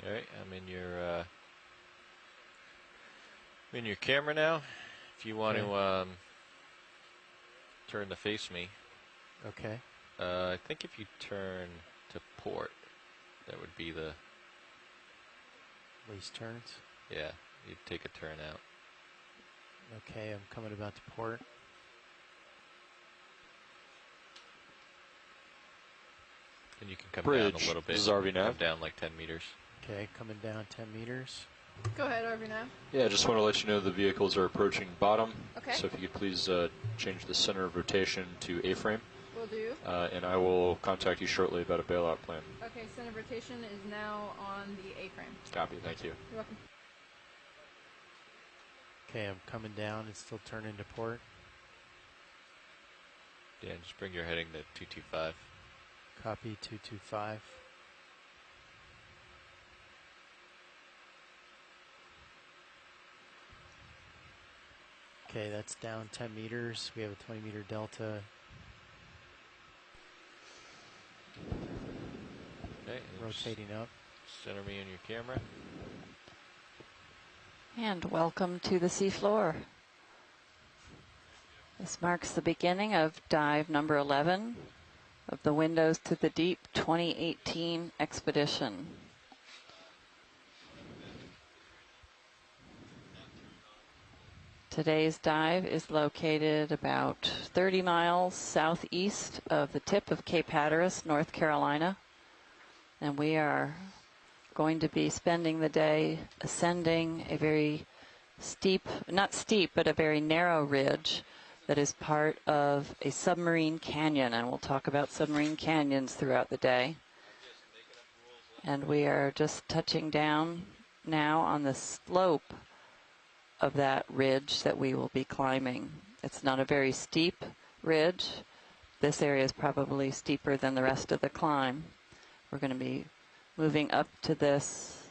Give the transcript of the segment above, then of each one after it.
All right, I'm in your camera now. If you want to turn to face me. Okay. I think if you turn to port, that would be the least turns. Yeah, you'd take a turn out. Okay, I'm coming about to port. And you can come Bridge. down a little bit. This is RV nav. Come down like 10 meters. Okay, coming down 10 meters. Go ahead, RV nav. Yeah, I just want to let you know the vehicles are approaching bottom. Okay. So if you could please change the center of rotation to A-frame. Will do. And I will contact you shortly about a bailout plan. Okay, center of rotation is now on the A-frame. Copy, thank you. You're welcome. Okay, I'm coming down and still turning to port. Dan, just bring your heading to 225. Copy 225. Okay, that's down 10 meters. We have a 20 meter delta. Okay, rotating up. Center me in your camera. And welcome to the seafloor. This marks the beginning of dive number 11 of the Windows to the Deep 2018 expedition. Today's dive is located about 30 miles southeast of the tip of Cape Hatteras, North Carolina. And we are going to be spending the day ascending a very steep, not steep, but a very narrow ridge that is part of a submarine canyon. And we'll talk about submarine canyons throughout the day. And we are just touching down now on the slope of that ridge that we will be climbing. It's not a very steep ridge. This area is probably steeper than the rest of the climb. We're going to be moving up to this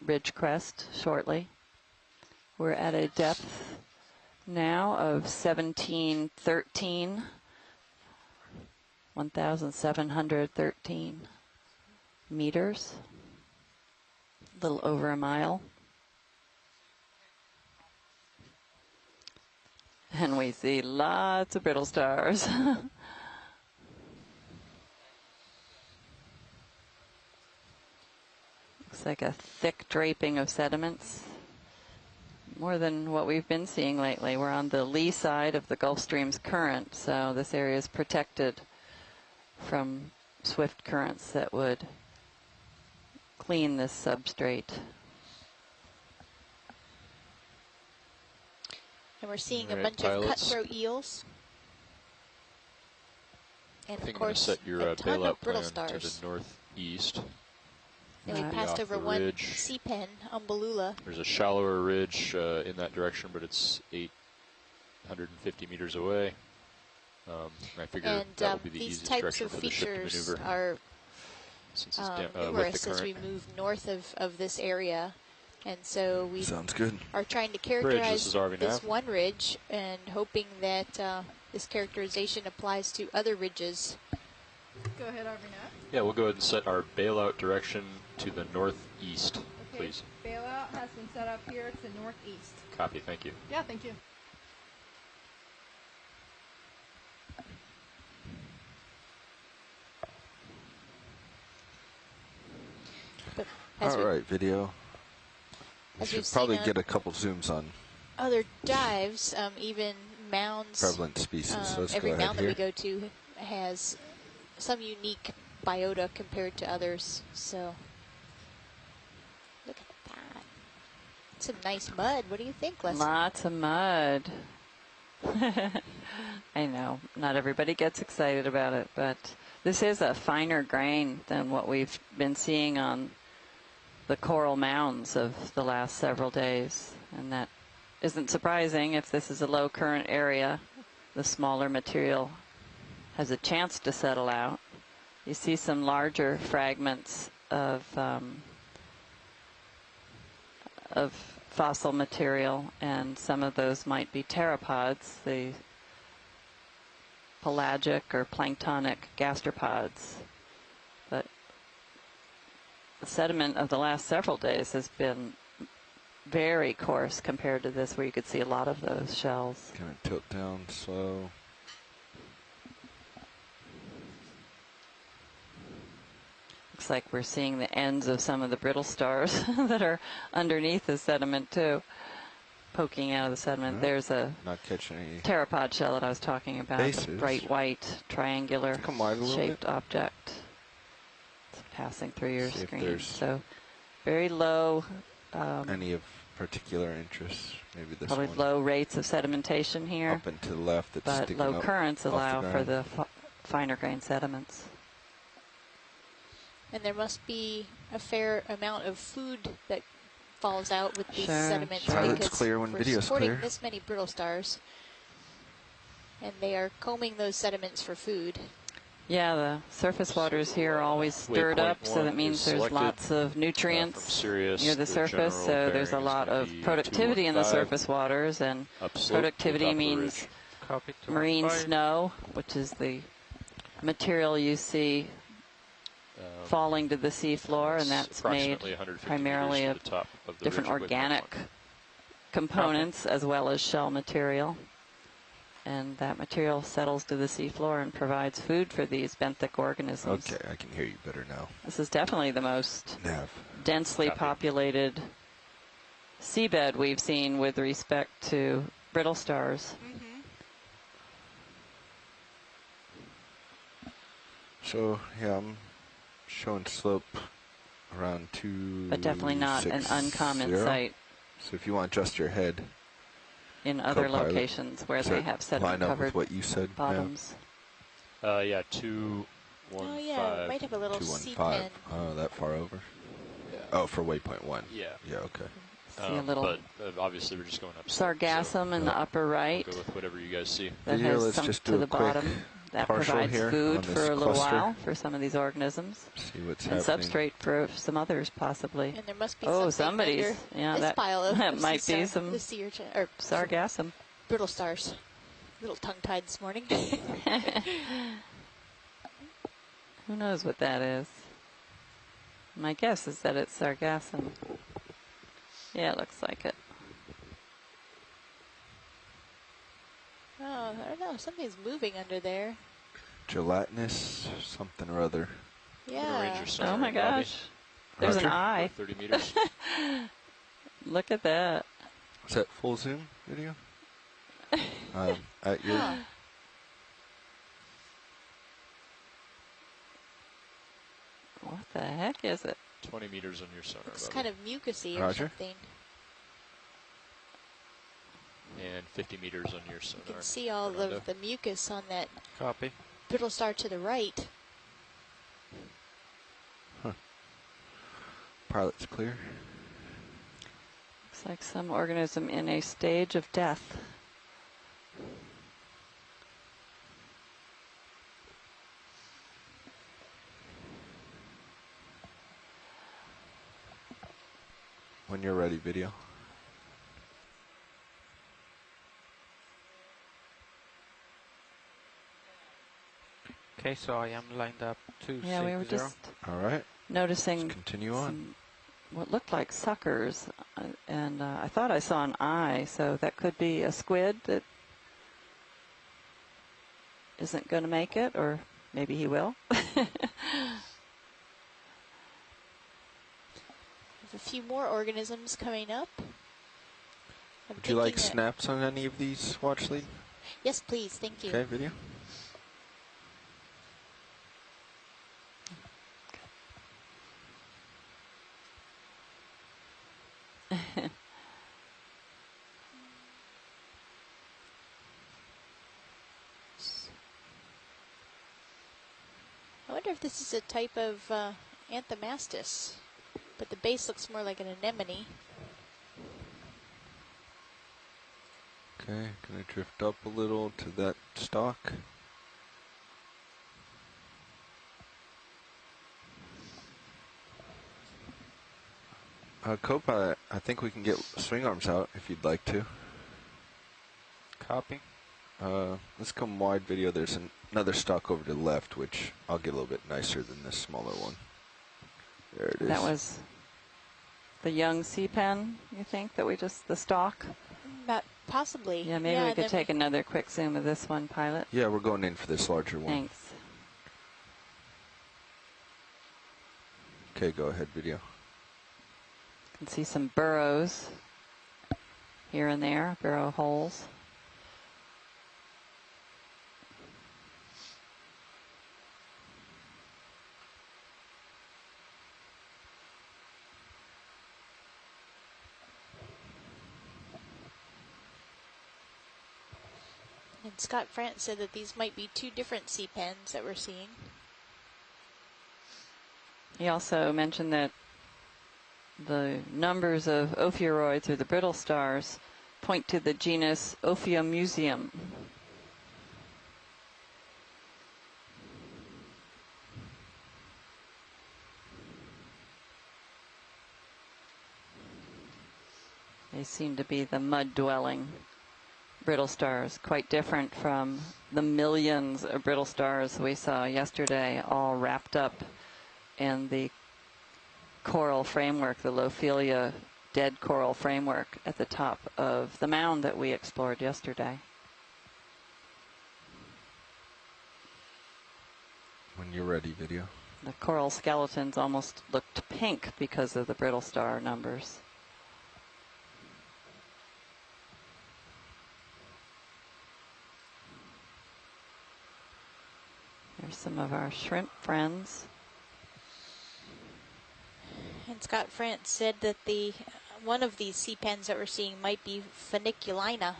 ridge crest shortly. We're at a depth now of 1,713 meters, a little over a mile. And we see lots of brittle stars. Looks like a thick draping of sediments, more than what we've been seeing lately. We're on the lee side of the Gulf Stream's current, so this area is protected from swift currents that would clean this substrate. And we're seeing a bunch of cutthroat eels. And of course, set your a ton bailout of brittle plan stars. to the northeast. And we passed over one sea pen, Umbulula. There's a shallower ridge in that direction, but it's 850 meters away. I figure that will be the easiest direction for the ship to maneuver. These types of features are numerous as we move north of this area. And so we are trying to characterize this one ridge and hoping that this characterization applies to other ridges. Go ahead, RV nav. Yeah, we'll go ahead and set our bailout direction to the northeast, please. Bailout has been set up here to the northeast. Copy, thank you. Yeah, thank you. All right, video. You should probably get a couple zooms on other dives, even mounds. Prevalent species. So let's every go ahead mound here. that we go to has some unique biota compared to others. So look at that. Some nice mud. What do you think, Leslie? Lots of mud. I know, not everybody gets excited about it, but this is a finer grain than what we've been seeing on the coral mounds of the last several days. And that isn't surprising if this is a low current area. The smaller material has a chance to settle out. You see some larger fragments of fossil material, and some of those might be pteropods, the pelagic or planktonic gastropods. But sediment of the last several days has been very coarse compared to this, where you could see a lot of those shells. Kind of tilt down slow. Looks like we're seeing the ends of some of the brittle stars that are underneath the sediment too, poking out of the sediment. No, There's a not catching any pteropod shell that I was talking about. bases. Bright white, triangular shaped bit. object. It's passing through your See screen. So very low. Any of particular interest? Maybe this probably one. Low rates of sedimentation here. Up and to the left. It's but sticking low up currents allow the for the finer grain sediments. And there must be a fair amount of food that falls out with these sediments, Pilot's because clear when we're video's supporting clear. this many brittle stars, and they are combing those sediments for food. Yeah, the surface waters here are always stirred up, so that means there's lots of nutrients near the surface, so there's a lot of productivity in the surface waters, and productivity means marine snow, which is the material you see falling to the seafloor, and that's made primarily of different organic components as well as shell material. And that material settles to the seafloor and provides food for these benthic organisms. Okay, I can hear you better now. This is definitely the most densely populated seabed we've seen with respect to brittle stars. So, yeah, I'm showing slope around 260. But definitely not an uncommon sight. So if you want to adjust your head in other locations where they have sediment-covered what you said bottoms. Yeah, 215. Oh, yeah, it might have a little C-pen. Oh, that far over? Yeah. Oh, for waypoint 1. Yeah. Yeah, okay. See a little but obviously we're just going up. Sargassum in the upper right. We'll go with whatever you guys see. That has sunk to the bottom. That provides food for a little while for some of these organisms. See what's and happening. Substrate for some others, possibly. And there must be somebody's. Yeah, this pile of that might be some sargassum. Brittle stars. A little tongue-tied this morning. Who knows what that is? My guess is that it's sargassum. Yeah, it looks like it. Oh, I don't know. Something's moving under there. Gelatinous something or other. Yeah. Oh my gosh. There's an eye. 30 meters. Look at that. Is that full zoom video? At your... What the heck is it? 20 meters on your sonar. Looks kind of mucusy or something. And 50 meters on your sonar. You can see all of the mucus on that Copy. brittle star to the right. Huh. Pilot's clear. Looks like some organism in a stage of death. When you're ready, video. Okay, so I am lined up to Yeah, we were just noticing let's continue on. What looked like suckers, and I thought I saw an eye, so that could be a squid that isn't going to make it, or maybe he will. A few more organisms coming up. Would you like snaps on any of these, Watch Lead? Yes, please. Thank you. Okay, video. I wonder if this is a type of Anthomastus, but the base looks more like an anemone. Okay, gonna drift up a little to that stalk. Co-pilot, I think we can get swing arms out if you'd like to. Copy. Let's come wide video. There's another stalk over to the left, which I'll get a little bit nicer than this smaller one. There it is. That was the young sea pen, you think, that we just, the stock? Possibly. Yeah, maybe we could take another quick zoom of this one, pilot. Yeah, we're going in for this larger one. Thanks. Okay, go ahead, video. You can see some burrows here and there, burrow holes. And Scott France said that these might be 2 different sea pens that we're seeing. He also mentioned that the numbers of ophiuroids, or the brittle stars, point to the genus Ophiumusum. They seem to be the mud-dwelling brittle stars, quite different from the millions of brittle stars we saw yesterday, all wrapped up in the coral framework, the Lophelia dead coral framework at the top of the mound that we explored yesterday. When you're ready, video. The coral skeletons almost looked pink because of the brittle star numbers. Here's some of our shrimp friends. And Scott France said that one of these sea pens that we're seeing might be Funiculina.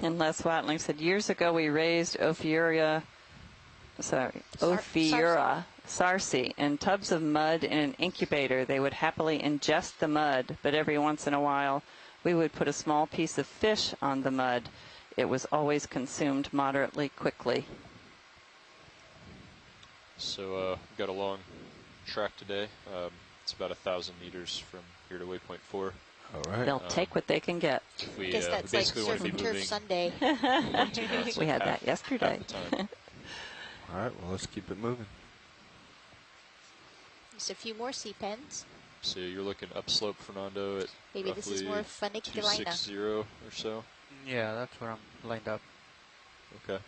And Les Watling said, years ago we raised Ophiura sarsi in tubs of mud in an incubator. They would happily ingest the mud, but every once in a while we would put a small piece of fish on the mud. It was always consumed moderately quickly. So we've got a long track today. It's about 1,000 meters from here to waypoint 4. All right. They'll take what they can get. I guess that's like Surf and Turf Sunday. We had that yesterday. All right, well, let's keep it moving. Just a few more sea pens. So you're looking upslope, Fernando, at maybe this is more Funiculina. 260 or so? Yeah, that's where I'm lined up. Okay.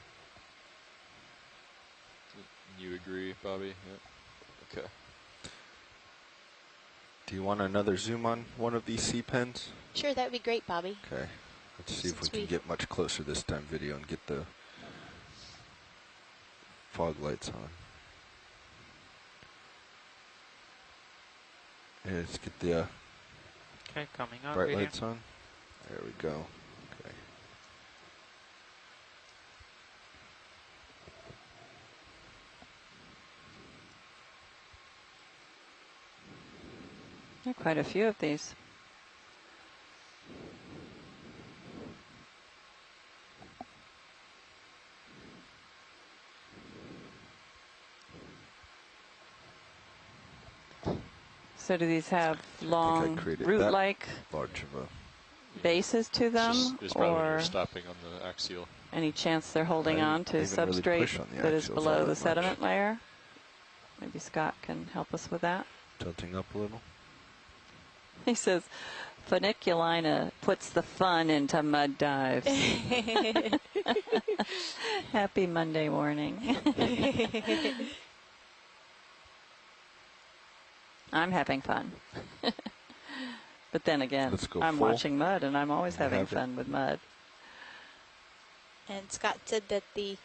You agree, Bobby? Yeah. Okay. Do you want another zoom on one of these sea pens? Sure, that would be great, Bobby. Okay. Let's see if we can get much closer this time, video, and get the fog lights on. Yeah, let's get the okay, coming on, bright video. lights on. There we go. Okay. There are quite a few of these. So do these have long root-like bases to them, just or stopping on the axial? Any chance they're holding on to substrate that is below the sediment layer? Maybe Scott can help us with that. Tilting up a little. He says, Funiculina puts the fun into mud dives. Happy Monday morning. I'm having fun. But then again, I'm watching mud, and I'm always having fun with mud. And Scott said that the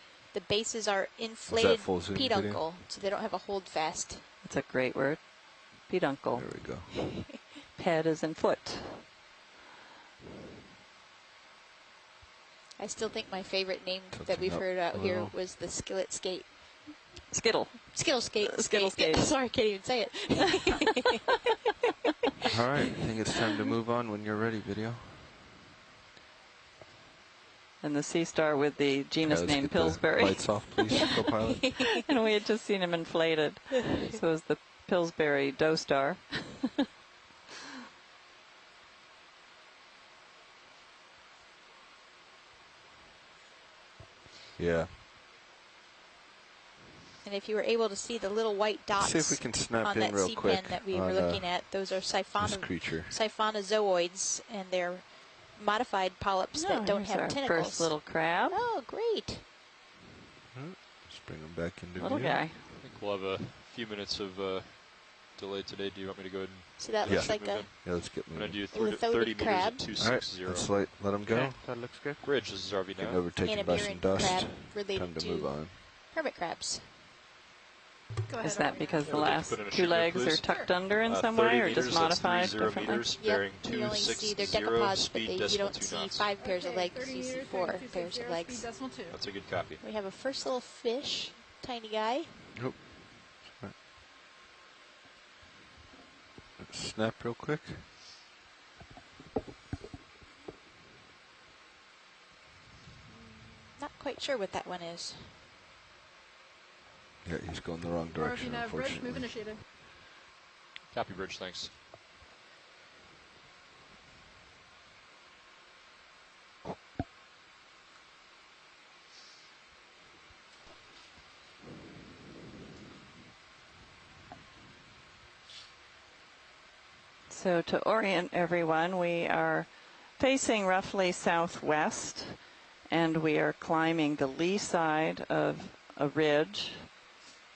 bases are inflated peduncle, so they don't have a hold fast. That's a great word. Peduncle. There we go. Ped is in foot. I still think my favorite name that we've heard out here was the skillet skate. Skittle. Skittle skate. Skittle skate. Sorry, I can't even say it. All right, I think it's time to move on when you're ready, video. And the Sea Star with the genus named Pillsbury. Lights off, please, co-pilot. And we had just seen him inflated. So it was the Pillsbury Doe Star. Yeah. And if you were able to see the little white dots see if we can snap on in that real sea quick pen that we were looking at, those are siphonozoids, and they're modified polyps that don't have tentacles. First little crab. Oh, great. Let's bring them back into little view. guy. I think we'll have a few minutes of delay today. Do you want me to go ahead and... So that looks like a... Yeah, let's get moving. I'm going to do 30 meters at 260. All right, let's let them go. Okay, that looks good. Bridge, this is RV now. Getting overtaken by some dust. Time to move on. Hermit crabs. Go ahead, Is that Arvina. because the last two legs are tucked under in some way, or just modified differently? Meters, yep, you only see their decapods, but you don't see 5 pairs of legs, you see 4 pairs of legs. That's a good copy. We have a first little fish, tiny guy. Oh. Snap real quick. Not quite sure what that one is. Yeah, he's going the wrong direction, unfortunately. Bridge, move initiated. Copy, Bridge, thanks. So to orient everyone, we are facing roughly southwest, and we are climbing the lee side of a ridge.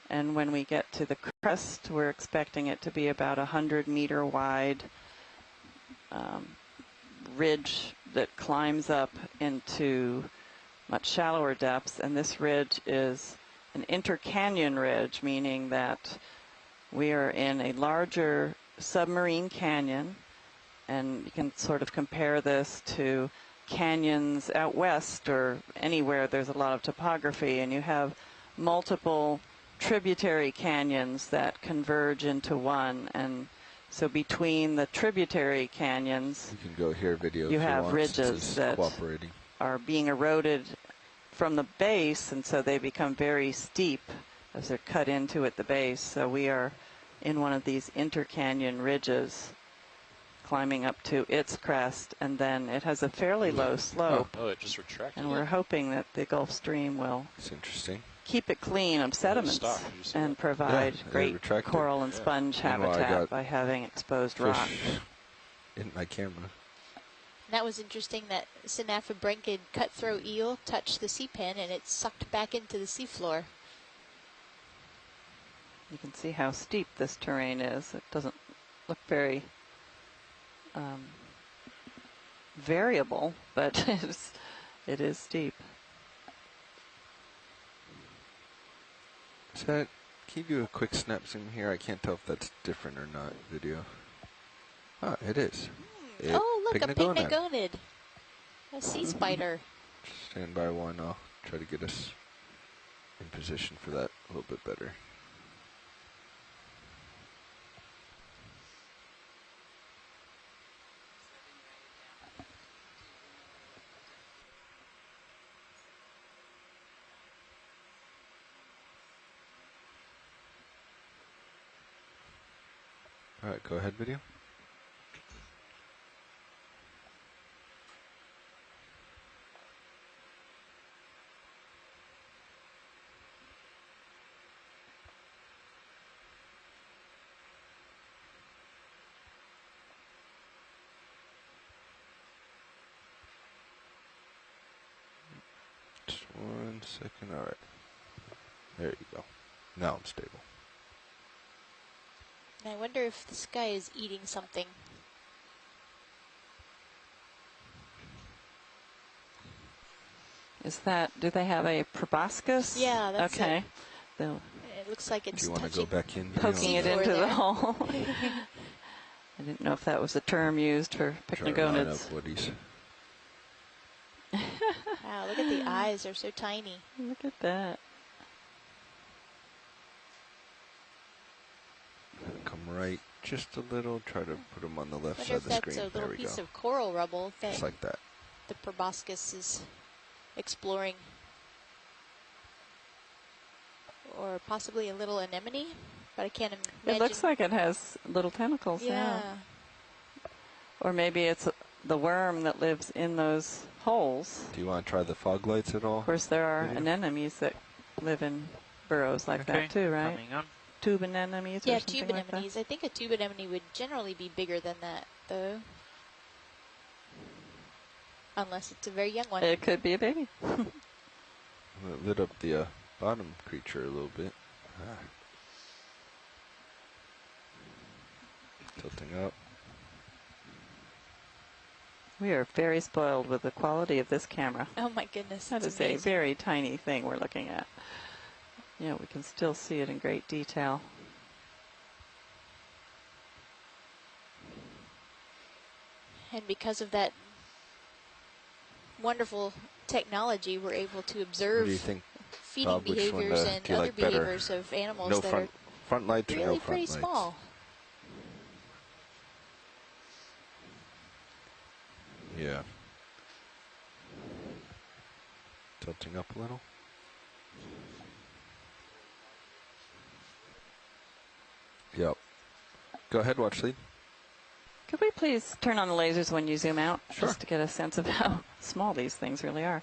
And when we get to the crest, we're expecting it to be about 100-meter wide ridge that climbs up into much shallower depths. And this ridge is an intercanyon ridge, meaning that we are in a larger submarine canyon. And you can sort of compare this to canyons out west or anywhere there's a lot of topography, and you have multiple tributary canyons that converge into one. And so between the tributary canyons, you can go here video you have ridges that are being eroded from the base, and so they become very steep as they're cut into at the base. So we are in one of these intercanyon ridges climbing up to its crest, and then it has a fairly low slope. Oh, it just retracted. And we're hoping that the Gulf Stream will keep it clean of sediments and provide great coral and sponge habitat by having exposed rock. In my camera. That was interesting that synaphobranchid cutthroat eel touched the sea pen and it sucked back into the seafloor. You can see how steep this terrain is. It doesn't look very variable, but it is steep. Can you do a quick snap zoom here? I can't tell if that's different or not, video. Ah, it is. Oh, look, a pygnogonid. A sea spider. Stand by one. I'll try to get us in position for that a little bit better. All right, go ahead, video. Just 1 second. All right. There you go. Now I'm stable. I wonder if this guy is eating something. Is that, do they have a proboscis? Yeah, that's okay. It. It looks like it's do you want to go back in? Poking it into the hole. I didn't know if that was a term used for pycnogonids. Wow, look at the eyes, they're so tiny. Look at that. Come right just a little, try to put them on the left side of the screen. That's a little piece of coral rubble. Just like that. The proboscis is exploring. Or possibly a little anemone, but I can't imagine. It looks like it has little tentacles. Yeah. Or maybe it's the worm that lives in those holes. Do you want to try the fog lights at all? Of course, there are anemones that live in burrows like that too, right? Tube anemones or something tube like anemones. that? I think a tube anemone would generally be bigger than that, though. Unless it's a very young one. It could be a baby. It lit up the bottom creature a little bit. Tilting up. We are very spoiled with the quality of this camera. Oh my goodness. That is a very tiny thing we're looking at. Yeah, we can still see it in great detail. And because of that wonderful technology, we're able to observe What do you think, feeding Bob, behaviors and other behaviors of animals that are front lights really or no front pretty lights? small. Yeah. Tilting up a little. Yep. Go ahead, watch lead. Could we please turn on the lasers when you zoom out? Sure. Just to get a sense of how small these things really are.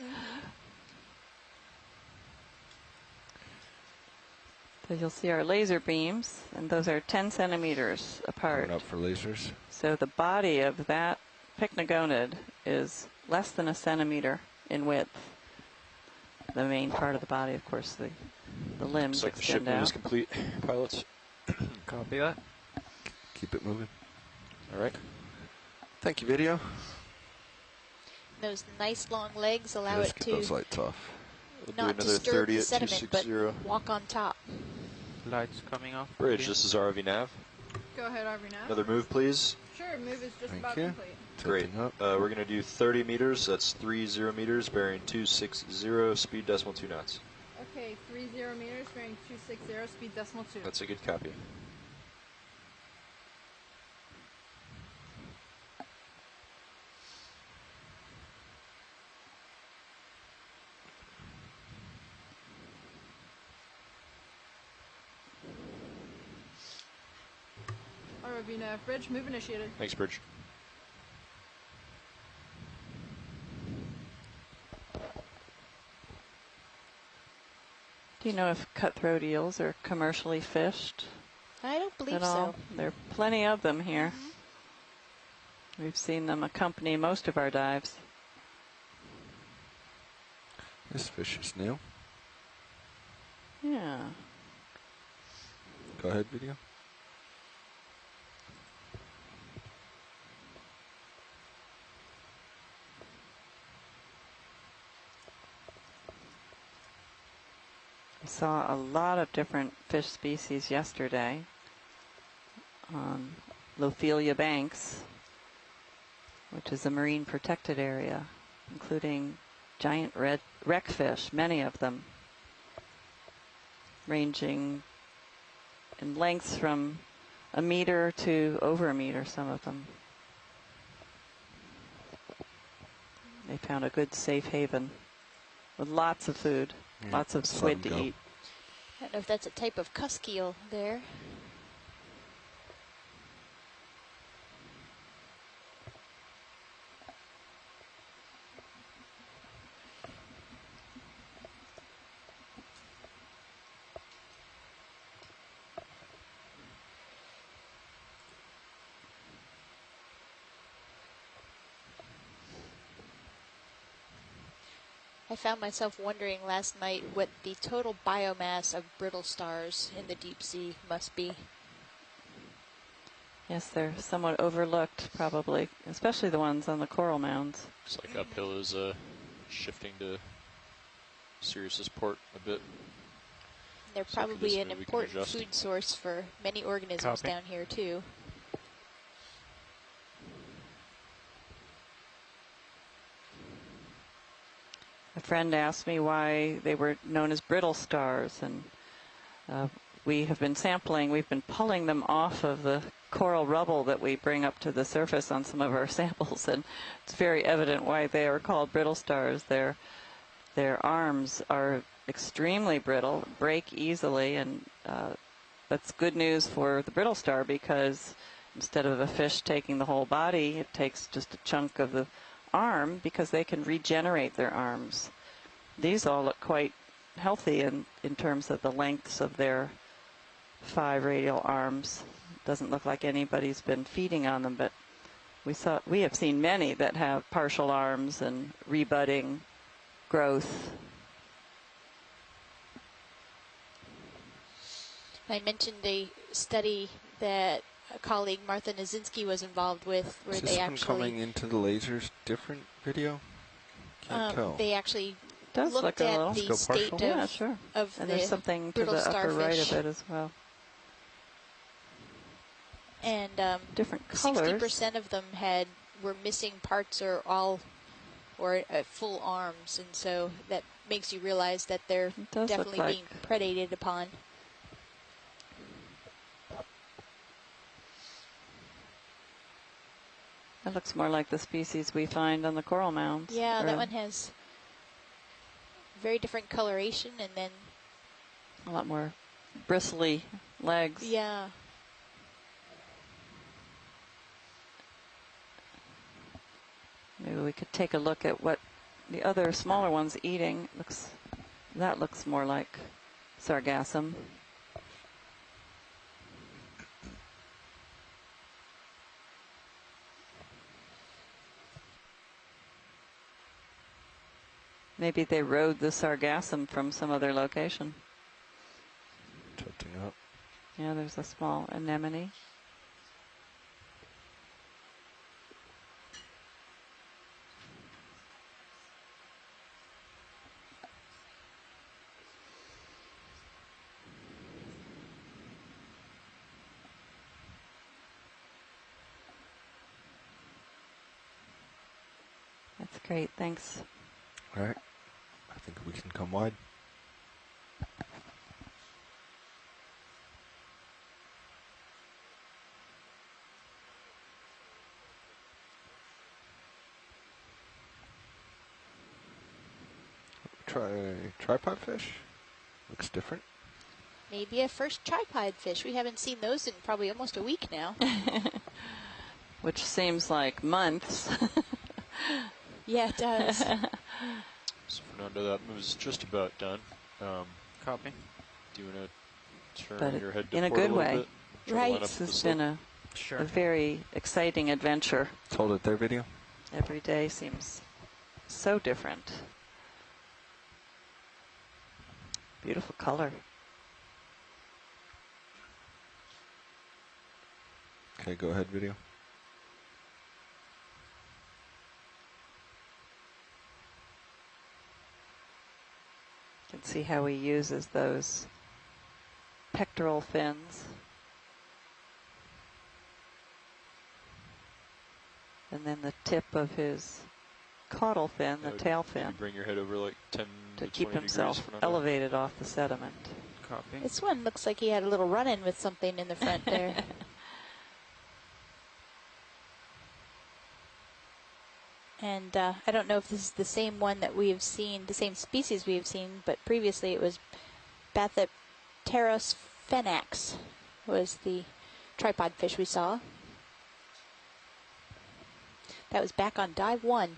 So you'll see our laser beams, and those are 10 centimeters apart. Going up for lasers. So the body of that pycnogonid is less than a centimeter in width. The main part of the body, of course, the limbs Looks like the extend shipment out. is complete, pilots. Copy that. Keep it moving. All right. Thank you, video. Those nice long legs allow Let's it get to those lights off. We'll do not another disturb 30 the at sediment, but 260. walk on top. Lights coming off. Bridge, this is ROV nav. Go ahead, RV now. Another move, please. Sure, move is just Thank about you. complete. Great. Tilting up. We're going to do 30 meters. That's 30 meters, bearing 260, speed decimal 2 knots. Okay, 30 meters, bearing 260, speed decimal 2. That's a good copy. ROV nav, bridge, move initiated. Thanks, Bridge. Do you know if cutthroat eels are commercially fished I don't believe at all? so. There are plenty of them here. We've seen them accompany most of our dives. This fish is new. Yeah. Go ahead, video. I saw a lot of different fish species yesterday on Lophelia Banks, which is a marine protected area, including giant red wreckfish, many of them, ranging in lengths from a meter to over a meter, some of them. They found a good safe haven with lots of food. Lots of squid to eat. I don't know if that's a type of cusk eel there. I found myself wondering last night what the total biomass of brittle stars in the deep sea must be. Yes, they're somewhat overlooked, probably, especially the ones on the coral mounds. Looks like uphill is shifting to Sirius's port a bit. They're So probably an important food source for many organisms down here, too. A friend asked me why they were known as brittle stars, and we have been sampling, we've been pulling them off of the coral rubble that we bring up to the surface on some of our samples, and it's very evident why they are called brittle stars. They're their arms are extremely brittle, break easily, and that's good news for the brittle star, because instead of a fish taking the whole body, it takes just a chunk of the arm, because they can regenerate their arms. These all look quite healthy in terms of the lengths of their 5 radial arms. Doesn't look like anybody's been feeding on them, but we have seen many that have partial arms and rebudding growth. I mentioned a study that a colleague, Martha Nazinski, was involved with, where Is they this one actually coming into the lasers different video? Can't tell. They actually Does looked look a at little. the state Yeah, sure. of And the there's something to brittle the upper right starfish. of it as well. And different colors. 60% of them were missing parts or full arms, and so that makes you realize that they're definitely being predated upon. That looks more like the species we find on the coral mounds. Yeah, that one has very different coloration, and then a lot more bristly legs. Yeah. Maybe we could take a look at what the other smaller one's eating. That looks more like sargassum. Maybe they rode the sargassum from some other location. Tilting up. Yeah, there's a small anemone. That's great, thanks. All right, I think we can come wide. Try tripod fish. Looks different. Maybe a first tripod fish. We haven't seen those in probably almost a week now. Which seems like months. Yeah, it does. So Fernando, that move's just about done. Copy. Do you want to turn your head to in a port good a little way. bit? Right. This has been a very exciting adventure. Hold it there, video. Every day seems so different. Beautiful color. Okay, go ahead, video. You can see how he uses those pectoral fins. And then the tip of his caudal fin, the tail fin, bring your head over like 10 to to keep 20 himself degrees, elevated off the sediment. Copy. This one looks like he had a little run-in with something in the front there. And I don't know if this is the same one that we have seen, the same species we have seen, but previously it was Bathypteros phenax was the tripod fish we saw. That was back on dive 1.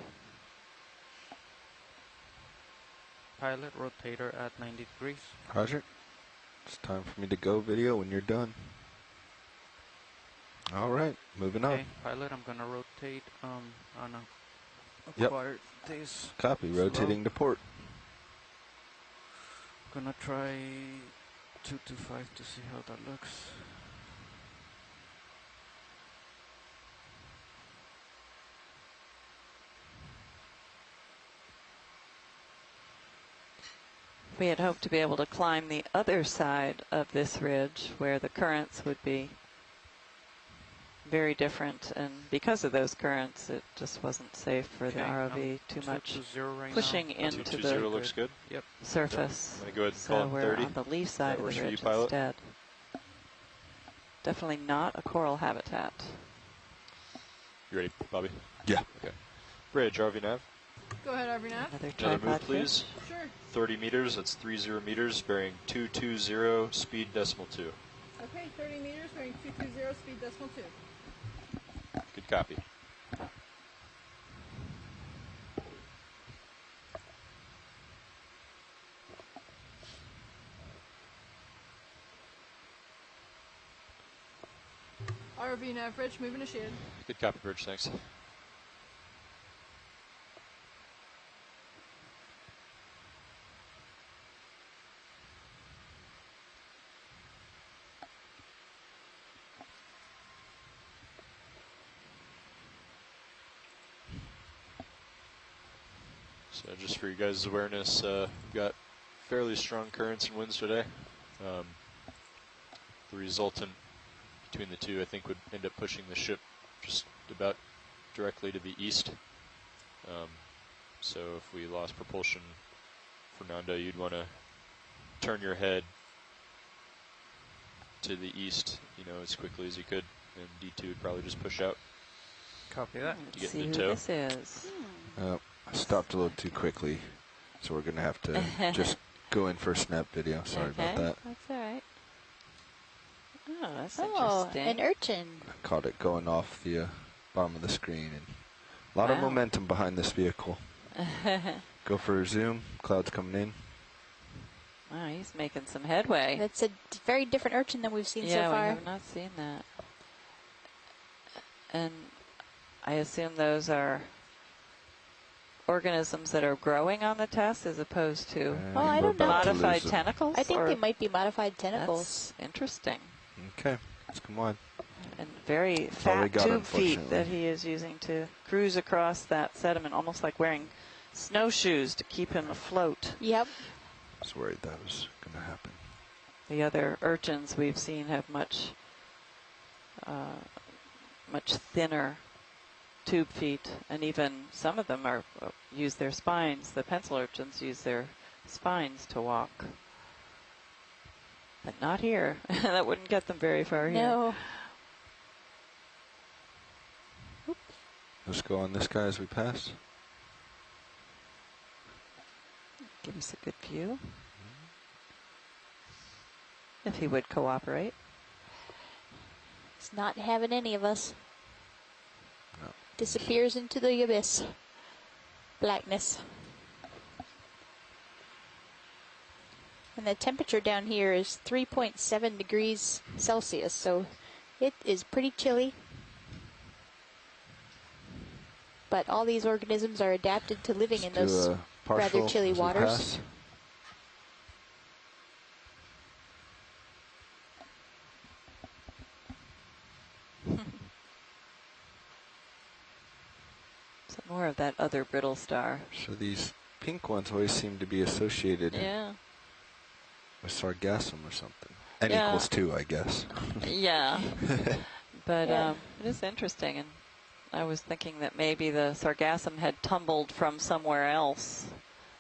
Pilot rotator at 90 degrees. Roger. It's time for me to go, video, when you're done. All right, moving on. Pilot, I'm gonna rotate on a Yep. this. Copy, rotating to port. Gonna try 225 to see how that looks. We had hoped to be able to climb the other side of this ridge where the currents would be very different, and because of those currents it just wasn't safe for the ROV too much pushing into the looks good. Yep. surface. I'm gonna go ahead and So call it we're 30. on the lee side of works the for you, ridge pilot? instead. Definitely not a coral habitat. You ready, Bobby? Yeah. Okay. Bridge, RV nav. Go ahead, RV Nav. Another Another tripod move, please. Sure. 30 meters, that's 30 meters, bearing 220, speed decimal 2. Okay, 30 meters, bearing 220, speed decimal 2. Good copy. RV Nav Bridge, moving to shade. Good copy, Bridge, thanks. So just for you guys' awareness, we've got fairly strong currents and winds today. The resultant between the two, I think, would end up pushing the ship just about directly to the east. So if we lost propulsion, Fernando, you'd want to turn your head to the east, you know, as quickly as you could, and D2 would probably just push out. Copy that. To get See into who tow. this is. I stopped a little too quickly, so we're going to have to just go in for a snap video. Sorry about that. That's all right. Oh, that's Oh, interesting. an urchin. I caught it going off the bottom of the screen. And a lot of Wow. momentum behind this vehicle. Go for a zoom. Clouds coming in. Wow, he's making some headway. That's a very different urchin than we've seen so Yeah, we far. have not seen that. And I assume those are organisms that are growing on the test as opposed to Oh, I we're don't know. about to modified lose them. tentacles? I think or they might be modified tentacles. That's interesting. Okay, let's come on. And very all we fat got, tube feet unfortunately. that he is using to cruise across that sediment, almost like wearing snowshoes to keep him afloat. Yep. I was worried that was going to happen. The other urchins we've seen have much thinner tube feet, and even some of them are use their spines. The pencil urchins use their spines to walk, but not here. That wouldn't get them very far here. No. Let's go on this guy as we pass. Give us a good view. If he would cooperate. He's not having any of us. No. Disappears into the abyss. Blackness. And the temperature down here is 3.7 degrees Celsius, so it is pretty chilly. But all these organisms are adapted to living in those rather chilly waters. So more of that other brittle star. So these pink ones always seem to be associated with sargassum or something. N equals 2, I guess. Yeah. But it is interesting, and I was thinking that maybe the sargassum had tumbled from somewhere else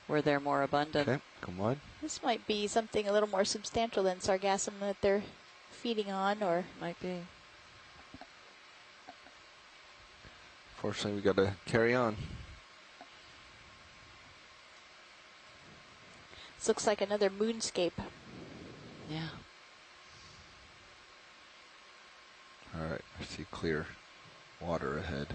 where they're more abundant. Okay, come on. This might be something a little more substantial than sargassum that they're feeding on, or might be. Fortunately, we got to carry on. this looks like another moonscape. Yeah. All right, I see clear water ahead.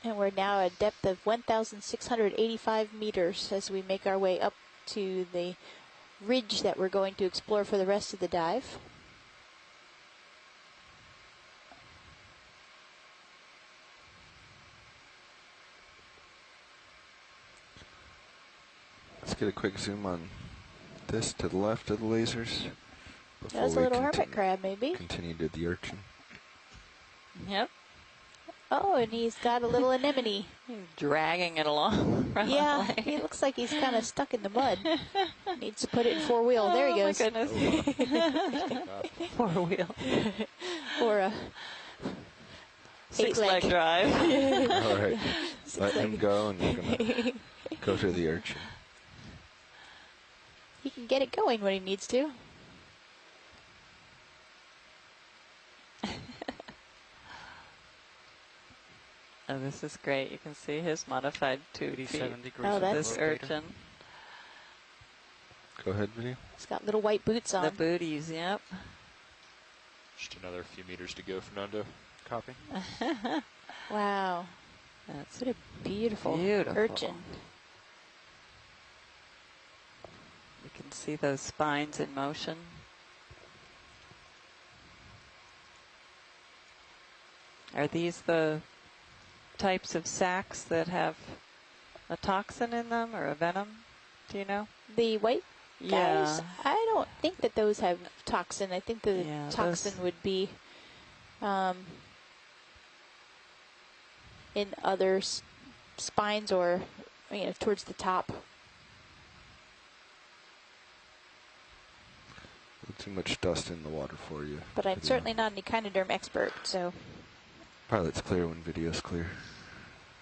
And we're now at a depth of 1,685 meters as we make our way up to the ridge that we're going to explore for the rest of the dive. Let's get a quick zoom on this to the left of the lasers. That's a little hermit crab, maybe. Continue to the urchin. Yep. Oh, and he's got a little anemone. He's dragging it along. Yeah, he looks like he's kind of stuck in the mud. Needs to put it in four-wheel. There he goes. Oh, my goodness. Four-wheel. Or a Six-leg eight-leg. drive. All right, let him go, and we're going to go to the urchin. he can get it going when he needs to. Oh, this is great. You can see his modified 2 feet. Oh, that's this urchin. Go ahead, video. He's got little white boots on. The booties, yep. Just another few meters to go, Fernando. Copy. Wow. That's what a beautiful urchin. You can see those spines in motion. Are these the types of sacs that have a toxin in them or a venom? Do you know? The white guys? Yeah. I don't think that those have toxin. I think the toxin would be in other spines or, you know, towards the top. Too much dust in the water for you. But I'm certainly not an echinoderm expert, so. Pilot's clear when video's clear.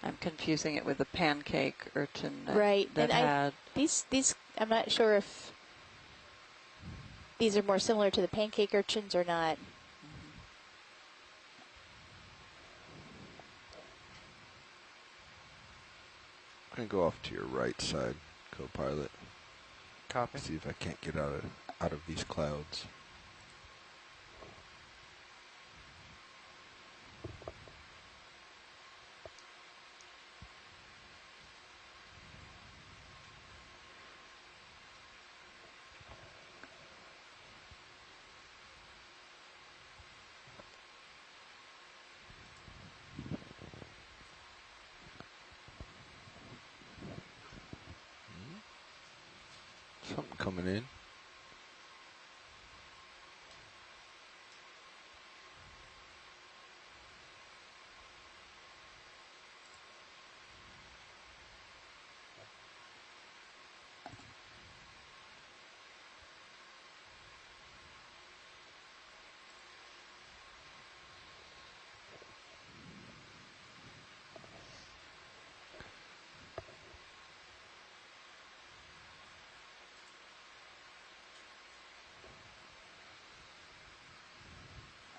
I'm confusing it with the pancake urchin. Right. That had these, I'm not sure if these are more similar to the pancake urchins or not. I'm going to go off to your right side, co-pilot. Copy. See if I can't get out of these clouds. Something coming in.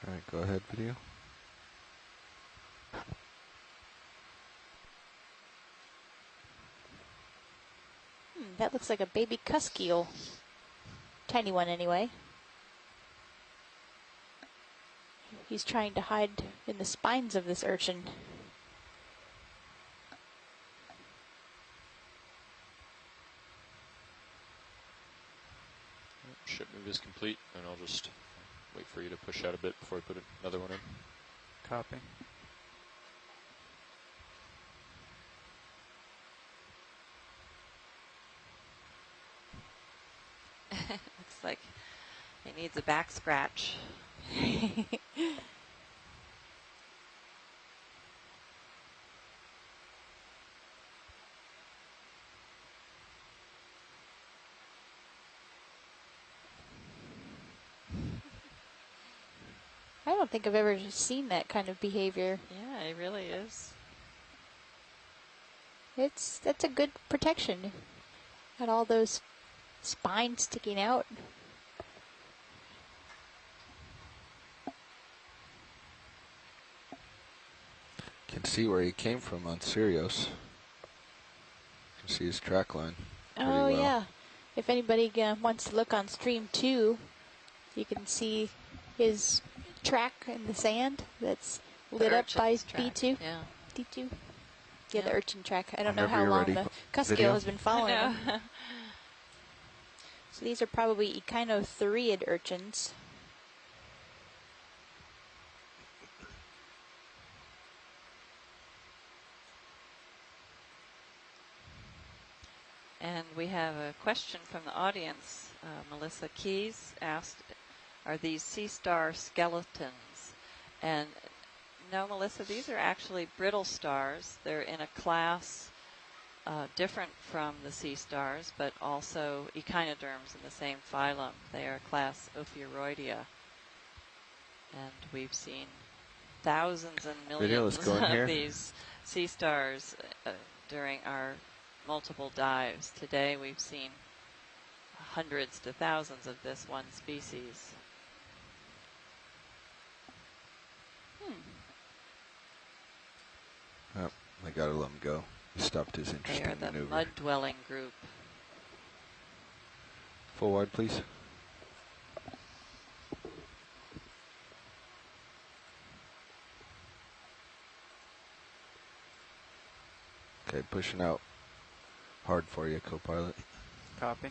All right, go ahead, video. That looks like a baby cusk eel. Tiny one, anyway. He's trying to hide in the spines of this urchin. Ship move is complete, and I'll just wait for you to push out a bit before I put another one in. Copy. looks like he needs a back scratch. I don't think I've ever seen that kind of behavior. Yeah, it really is. That's a good protection. Got all those spines sticking out. Can see where he came from on Sirius. Can see his track line. Oh, well. Yeah. If anybody wants to look on stream 2, you can see his track in the sand that's lit up by B2. Yeah. D2. Yeah, the urchin track. I don't know how long the cusk eel has been following him. So these are probably echinotheriid urchins. And we have a question from the audience. Melissa Keys asked, are these sea star skeletons? And no, Melissa, these are actually brittle stars. They're in a class different from the sea stars, but also echinoderms in the same phylum. They are class Ophiuroidea. And we've seen thousands and millions of these sea stars during our multiple dives. Today we've seen hundreds to thousands of this one species. Oh, I gotta let him go. He stopped his interesting They are the maneuver. mud-dwelling group. Full wide, please. Okay, pushing out hard for you, co-pilot. Copy.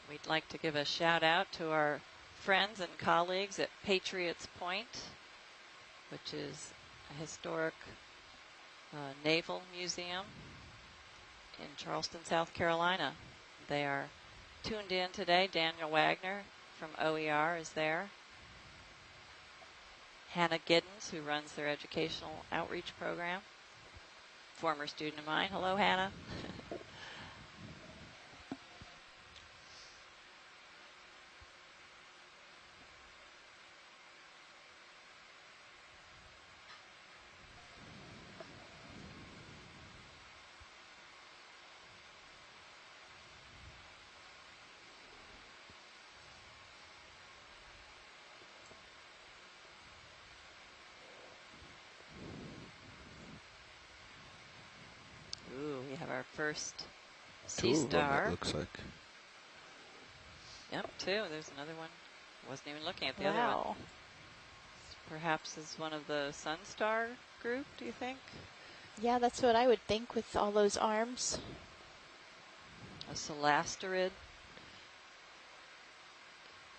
We'd like to give a shout out to our friends and colleagues at Patriots Point, which is a historic naval museum in Charleston, South Carolina. They are tuned in today. Daniel Wagner from OER is there. Hannah Giddens, who runs their educational outreach program. Former student of mine. Hello, Hannah. We have our first sea star. It looks like. Yep, two. There's another one. Wasn't even looking at the other one. Perhaps is one of the Sunstar group, do you think? Yeah, that's what I would think with all those arms. A Celasterid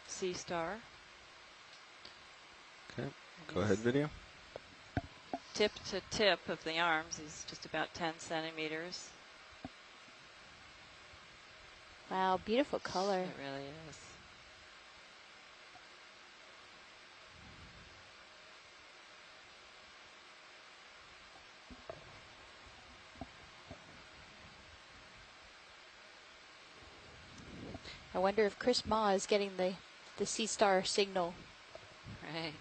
sea star. Okay, go ahead, video. Tip to tip of the arms is just about 10 centimeters. Wow, beautiful color. It really is. I wonder if Chris Ma is getting the sea star signal. Right.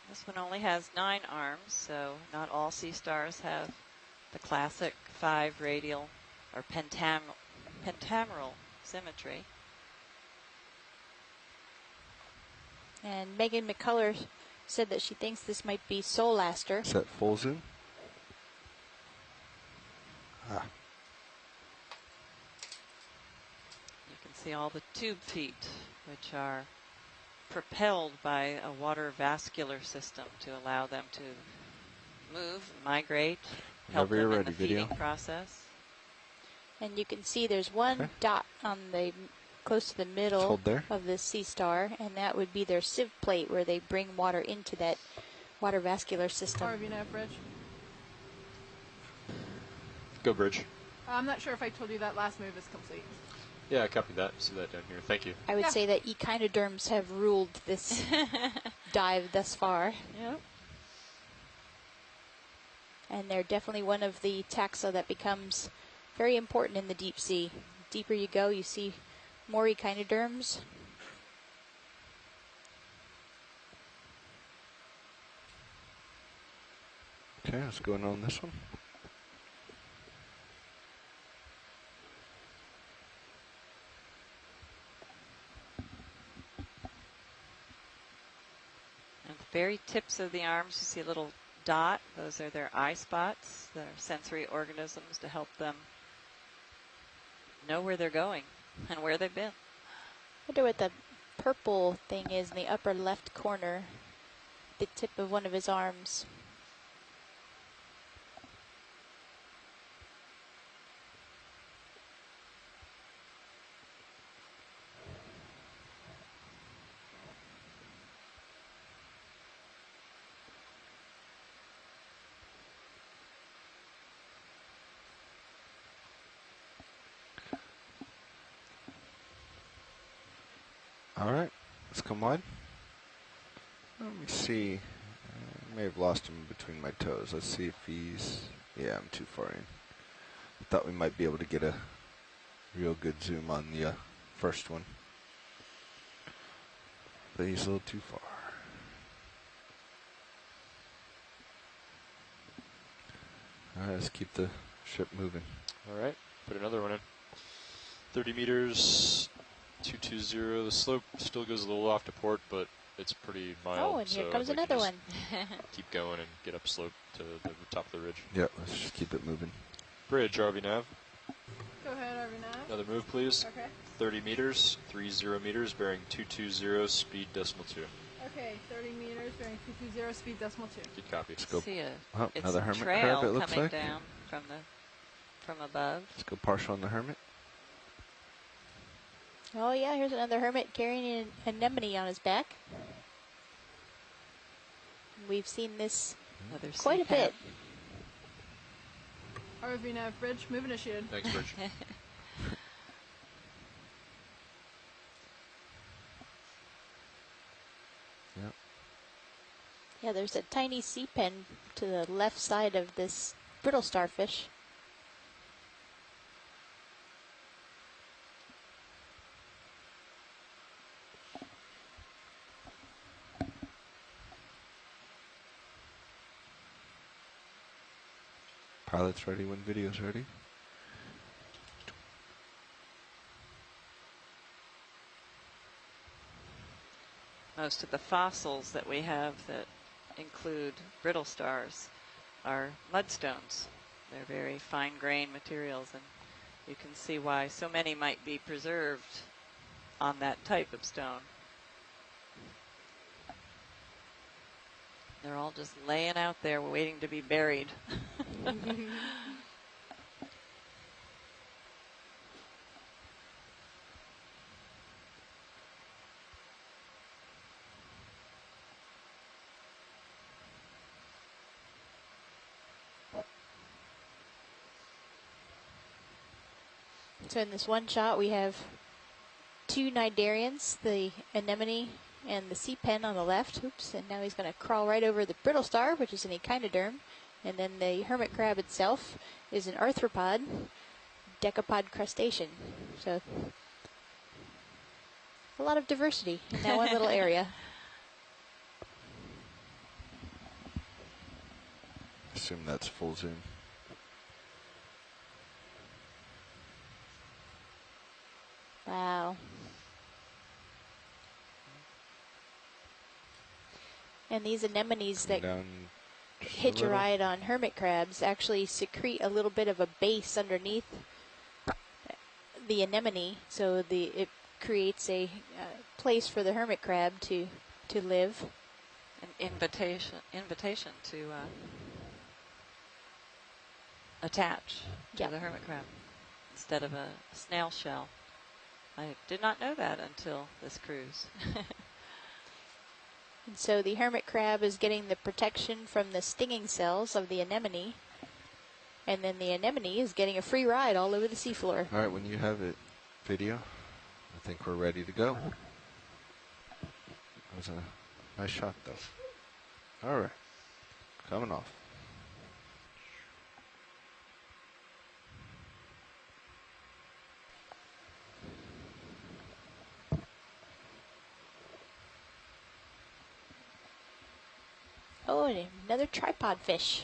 This one only has 9 arms, so not all sea stars have the classic 5 radial or pentameral symmetry. And Megan McCullough said that she thinks this might be Solaster. Is that full zoom? Ah. You can see all the tube feet, which are propelled by a water vascular system to allow them to move, migrate, help them in the feeding process. And you can see there's one dot on the close to the middle of the sea star, and that would be their sieve plate where they bring water into that water vascular system. ROV nav, Bridge. Go, Bridge. I'm not sure if I told you that last move is complete. Yeah, I copied that. See that down here. Thank you. I would say that echinoderms have ruled this dive thus far. Yep. And they're definitely one of the taxa that becomes very important in the deep sea. Deeper you go, you see more echinoderms. Okay, what's going on this one? At the very tips of the arms, you see a little dot. Those are their eye spots. They're sensory organisms to help them know where they're going and where they've been. I wonder what the purple thing is in the upper left corner, the tip of one of his arms. All right, let's come wide. Let me see. I may have lost him between my toes. Let's see if he's... Yeah, I'm too far in. I thought we might be able to get a real good zoom on the first one. But he's a little too far. All right, let's keep the ship moving. All right, put another one in. 30 meters, 220. The slope still goes a little off to port, but it's pretty mild. Oh, and here so comes another one. Keep going and get up slope to the top of the ridge. Yeah, let's just keep it moving. Bridge, RV nav. Go ahead, RV nav. Another move, please. Okay. 30 meters, 30 meters, bearing 220, speed decimal 2. Okay, 30 meters, bearing 220, speed decimal 2. Good copy. Let's go. See Another hermit trail crab, it looks coming like. down from above. Let's go partial on the hermit. Oh yeah, here's another hermit carrying an anemone on his back. We've seen this quite a bit. ROV nav bridge, move initiated. Thanks, Bridge. Yep. Yeah, there's a tiny sea pen to the left side of this brittle starfish. Pilot's ready when video's ready. Most of the fossils that we have that include brittle stars are mudstones. They're very fine-grained materials, and you can see why so many might be preserved on that type of stone. They're all just laying out there waiting to be buried. So in this one shot, we have two cnidarians, the anemone and the sea pen on the left. Oops, and now he's going to crawl right over the brittle star, which is an echinoderm. And then the hermit crab itself is an arthropod, decapod crustacean. So a lot of diversity in that one little area. Assume that's full zoom. Wow. And these anemones that hitch a ride on hermit crabs actually secrete a little bit of a base underneath the anemone, so it creates a place for the hermit crab to live. An invitation to attach to the hermit crab instead of a snail shell. I did not know that until this cruise. And so the hermit crab is getting the protection from the stinging cells of the anemone, and then the anemone is getting a free ride all over the seafloor. All right, when you have it, video, I think we're ready to go. That was a nice shot, though. All right, coming off. Oh, and another tripod fish.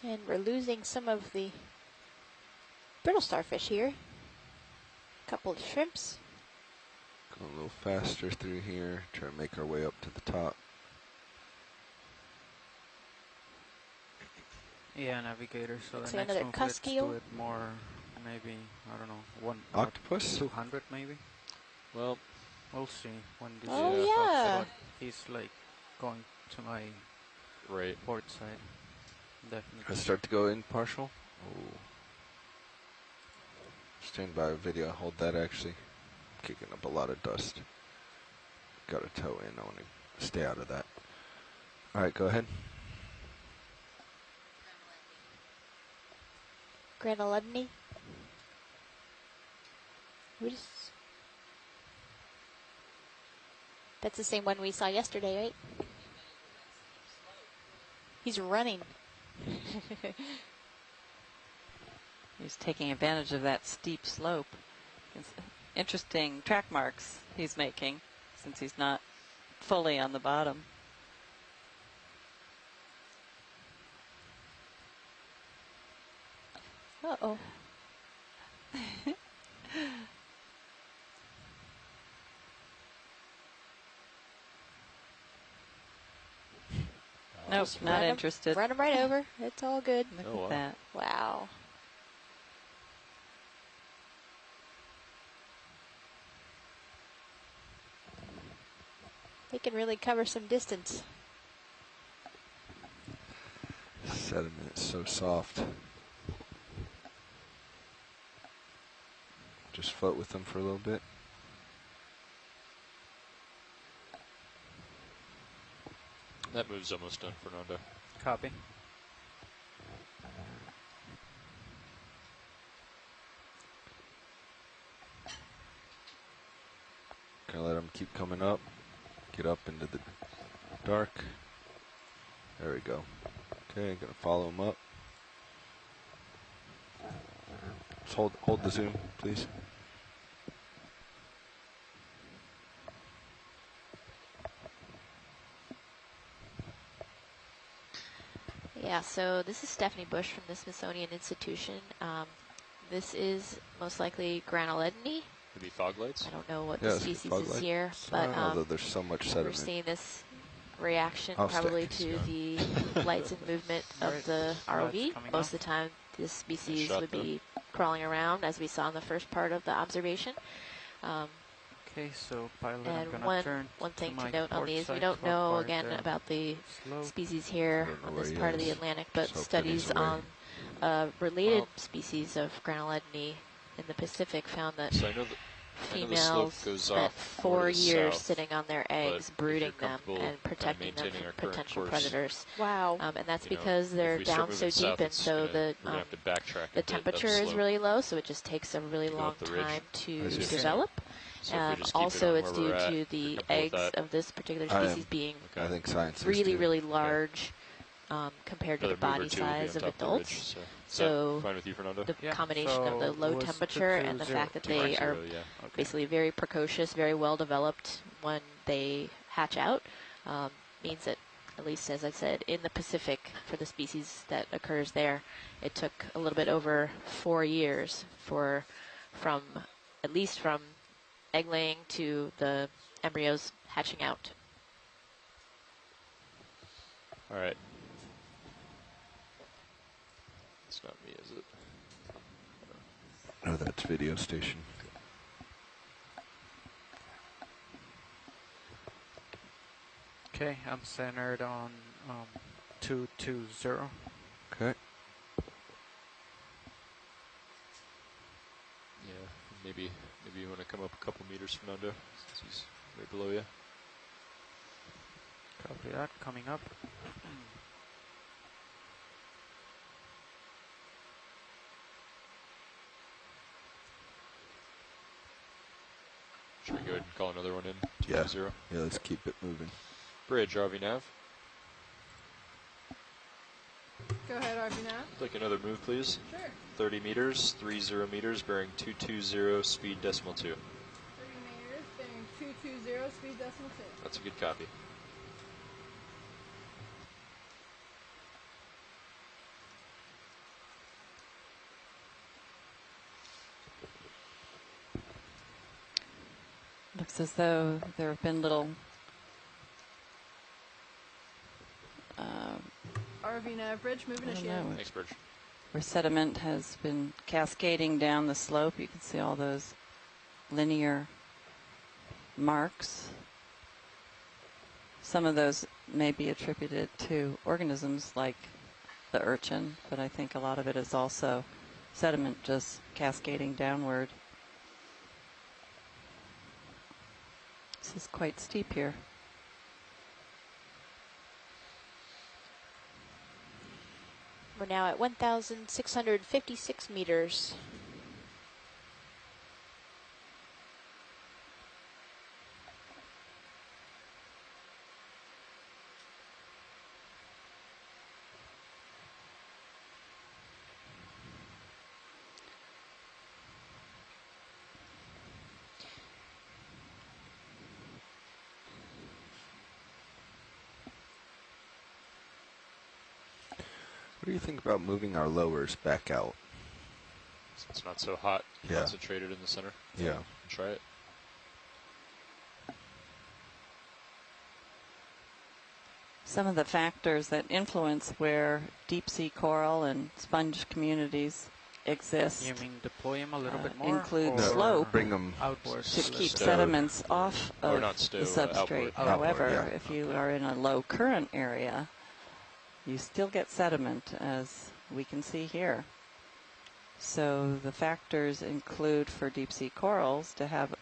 And we're losing some of the brittle starfish here. A couple of shrimps. Go a little faster through here, try to make our way up to the top. Yeah, navigator. So Let's the see, next another one, let's do cuskeel. it more, maybe, I don't know, one Octopus? 200 maybe. Well, we'll see when this Oh, is yeah. but he's like going to my port side. Definitely. Let's start to go in partial. Oh. Stand by video. Hold that actually. Kicking up a lot of dust. Got a toe in. I want to stay out of that. All right, go ahead. Granoludny. That's the same one we saw yesterday, right? He's running. He's taking advantage of that steep slope. It's interesting track marks he's making since he's not fully on the bottom. Uh-oh. Nope, not interested. Run him right over. It's all good. Look at that. Wow. They can really cover some distance. Sediment is so soft. Just float with them for a little bit. That move's almost done, Fernando. Copy. Gonna let them keep coming up. Get up into the dark. There we go. Okay, gonna follow them up. Just hold the zoom, please. Yeah, so this is Stephanie Bush from the Smithsonian Institution. This is most likely Granoludny. Could be fog lights. I don't know what the species is here, but there's so much sediment. we're seeing this reaction probably to the lights and movement of the ROV. Most of the time, this species would be crawling around, as we saw in the first part of the observation. Okay, so pilot, and I'm gonna turn one thing to to note on these, we don't know again about the species here on this part of the Atlantic, but studies on related species of Granoludny in the Pacific found that females spent 4 years sitting on their eggs, brooding them and protecting them from potential predators. Wow. And that's because they're down so deep, and so the temperature is really low, so it just takes a really long time to develop. Also, it's due to the eggs of this particular species being really, really large compared to the body size of adults. So the combination of the low temperature and the fact that they are basically very precocious, very well developed when they hatch out means that, at least as I said, in the Pacific, for the species that occurs there, it took a little bit over 4 years from egg laying to the embryos hatching out. All right. It's not me, is it? No, that's video station. Okay, I'm centered on 220. Okay. Yeah, maybe you want to come up a couple meters, Fernando, since he's right below you. Copy that, coming up. Should we go ahead and call another one in? Yeah. 2-0? Yeah, let's keep it moving. Bridge, RV nav. Go ahead, RV nav. Like another move, please. Sure. 30 meters, 30 meters, bearing 220, speed decimal 2. 30 meters, bearing 220, speed decimal 2. That's a good copy. Looks as though there have been little RV nav, bridge, move initiated. Thanks, Bridge. where sediment has been cascading down the slope. You can see all those linear marks. Some of those may be attributed to organisms like the urchin, but I think a lot of it is also sediment just cascading downward. This is quite steep here. We're now at 1,656 meters. What do you think about moving our lowers back out? So it's not so hot, concentrated in the center. Yeah. Try it. Some of the factors that influence where deep sea coral and sponge communities exist. You mean deploy them a little bit more? Include slope bring them outwards to keep sediments off of the substrate. Outward. However, if you are in a low current area, you still get sediment, as we can see here. So the factors include for deep sea corals to have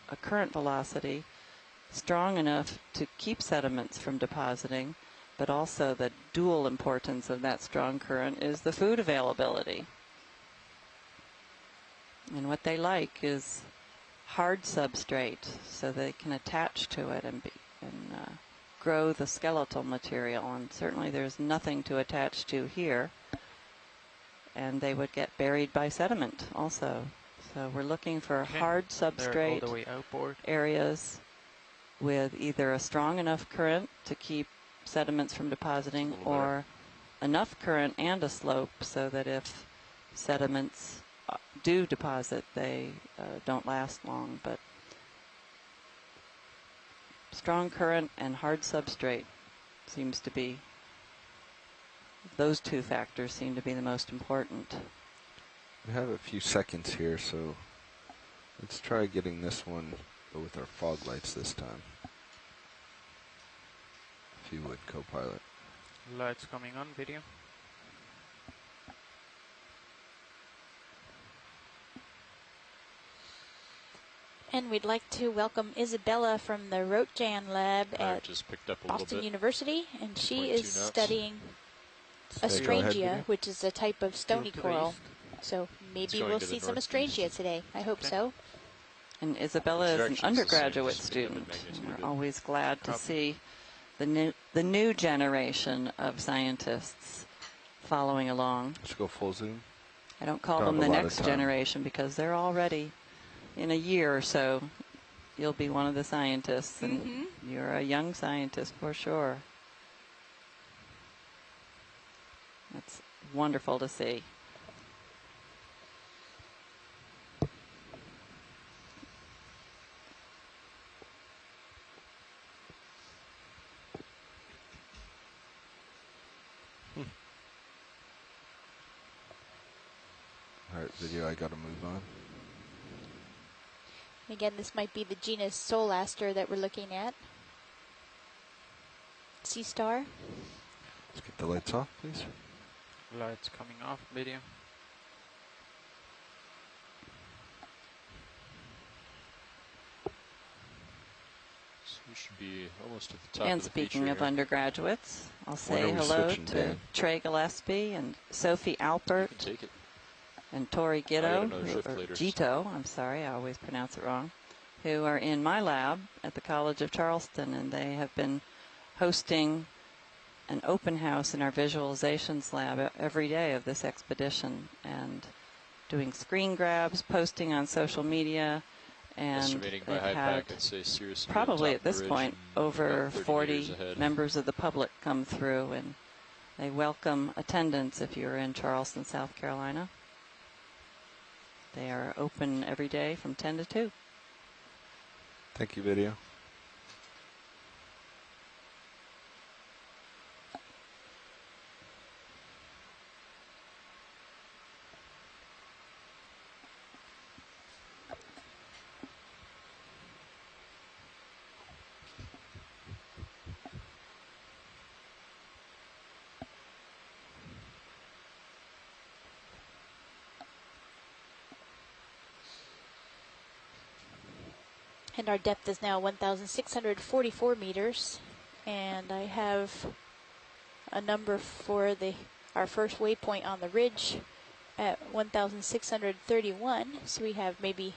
a current velocity strong enough to keep sediments from depositing, but also the dual importance of that strong current is the food availability. And what they like is hard substrate, so they can attach to it and grow the skeletal material. And certainly there's nothing to attach to here. And they would get buried by sediment also. So we're looking for hard substrate all the way outboard areas with either a strong enough current to keep sediments from depositing, or enough current and a slope so that if sediments do deposit, they don't last long. But strong current and hard substrate seems to be, those two factors seem to be the most important. We have a few seconds here, so let's try getting this one with our fog lights this time. If you would, co-pilot. Lights coming on, video. And we'd like to welcome Isabella from the Roentgen lab at just picked up a Boston University, and she is knots. studying Astrangia, which is a type of stony coral. So maybe we'll see some Astrangia today. I hope so. And Isabella is an undergraduate student. We're always glad to see the new generation of scientists following along. Let's go full zoom. I don't call them the next generation because they're already, in a year or so, you'll be one of the scientists, and you're a young scientist for sure. That's wonderful to see. All right, video, I gotta move on. Again, this might be the genus Solaster that we're looking at. Sea star. Let's get the lights off, please. Lights coming off, video. So we should be almost at the top And of the speaking of here. undergraduates, I'll say hello to Trey Gillespie and Sophie Alpert. Take it. And Tori Gitto, Gito, I'm sorry, I always pronounce it wrong, who are in my lab at the College of Charleston, and they have been hosting an open house in our visualizations lab every day of this expedition, and doing screen grabs, posting on social media, and they've had probably at this point over 40 members of the public come through, and they welcome attendance if you're in Charleston, South Carolina. They are open every day from 10 to 2. Thank you, video. And our depth is now 1,644 meters. And I have a number for our first waypoint on the ridge at 1,631. So we have maybe